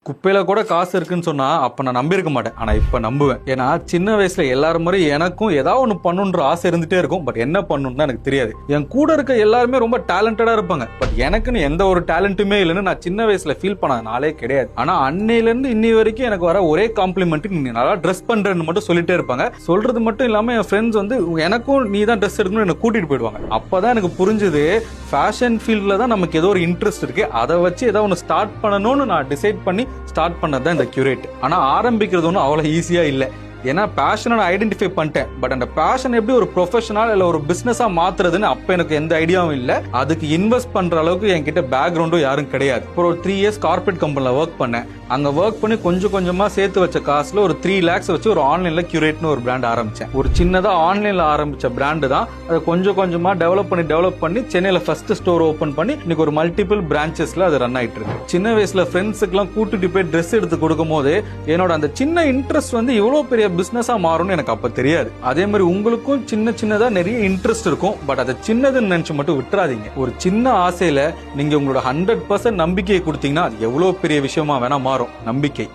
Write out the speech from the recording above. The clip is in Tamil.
குப்பையில கூட காசு இருக்குன்னு சொன்னா அப்ப நான் நம்பியிருக்க மாட்டேன். ஆனா இப்ப நம்புவேன். ஏன்னா சின்ன வயசுல எல்லாரும் மாதிரி எனக்கும் ஏதாவது ஒண்ணு பண்ணணுன்ற ஆசை இருந்துட்டே இருக்கும். பட் என்ன பண்ணணும்னு எனக்கு தெரியாது. என் கூட இருக்க எல்லாருமே ரொம்ப டேலண்டடா இருப்பாங்க. பட் எனக்குன்னு எந்த ஒரு டேலண்ட்டுமே இல்லைன்னு நான் சின்ன வயசுல ஃபீல் பண்ண நாளே கிடையாது. ஆனா அன்னையில இருந்து இன்னி வரைக்கும் எனக்கு வர ஒரே காம்ப்ளிமெண்ட், நீ நல்லா ட்ரெஸ் பண்றேன்னு மட்டும் சொல்லிட்டே இருப்பாங்க. சொல்றது மட்டும் இல்லாம என் ஃப்ரெண்ட்ஸ் வந்து எனக்கும் நீ தான் ட்ரெஸ் எடுக்கணும்னு என்ன கூட்டிட்டு போயிடுவாங்க. அப்பதான் எனக்கு புரிஞ்சது, ஃபேஷன் ஃபீல்ட்ல தான் நமக்கு ஏதோ ஒரு இன்ட்ரெஸ்ட் இருக்கு. அதை வச்சு ஏதோ ஒன்று ஸ்டார்ட் பண்ணணும்னு நான் டிசைட் பண்ணி ஸ்டார்ட் பண்ணது தான் இந்த கியூரேட். ஆனா ஆரம்பிக்கிறது ஒன்றும் அவ்வளோ ஈஸியா இல்லை. ஏன்னா பேஷனை நான் ஐடென்டிஃபை பண்ணிட்டேன். பட் அந்த பேஷன் எப்படி ஒரு ப்ரொஃபஷனல் இல்லை ஒரு பிசினஸா மாத்துறதுன்னு அப்ப எனக்கு எந்த ஐடியாவும் இல்லை. அதுக்கு இன்வெஸ்ட் பண்ற அளவுக்கு என்கிட்ட பேக்ரவுண்டும் யாரும் கிடையாது. இப்போ ஒரு 3 இயர்ஸ் கார்பரேட் கம்பெனில ஒர்க் பண்ணேன். அங்க ஒர்க் பண்ணி கொஞ்சம் கொஞ்சமா சேர்த்து வச்ச காசுல ஒரு 3 lakhs வச்சு ஒரு ஆன்லைன்ல கியூரேட்னு ஒரு பிராண்ட் ஆரம்பிச்சேன். ஒரு சின்னதா ஆன்லைன்ல ஆரம்பிச்ச பிராண்டு தான். அதை கொஞ்சம் கொஞ்சமா டெவலப் பண்ணி சென்னையில ஃபர்ஸ்ட் ஸ்டோர் ஓபன் பண்ணி இன்னைக்கு ஒரு மல்டிபிள் பிரான்ச்சஸ்ல அது ரன் ஆயிட்டு இருக்கு. சின்ன வயசுல ஃப்ரெண்ட்ஸுக்கு எல்லாம் கூட்டிட்டு போய் ட்ரெஸ் எடுத்து கொடுக்கும் போது என்னோட அந்த சின்ன இன்ட்ரெஸ்ட் வந்து இவ்வளவு பெரிய பிசினஸா மாறும்னு எனக்கு அப்ப தெரியாது. அதே மாதிரி உங்களுக்கும் சின்னதா நிறைய இன்ட்ரெஸ்ட் இருக்கும். பட் அதை சின்னதுன்னு நினைச்சு மட்டும் விட்டுறாதீங்க. ஒரு சின்ன ஆசையில நீங்க உங்களோட 100% நம்பிக்கையை கொடுத்தீங்கன்னா அது எவ்வளவு பெரிய விஷயமா வேணா மாறும். நம்பிக்கை.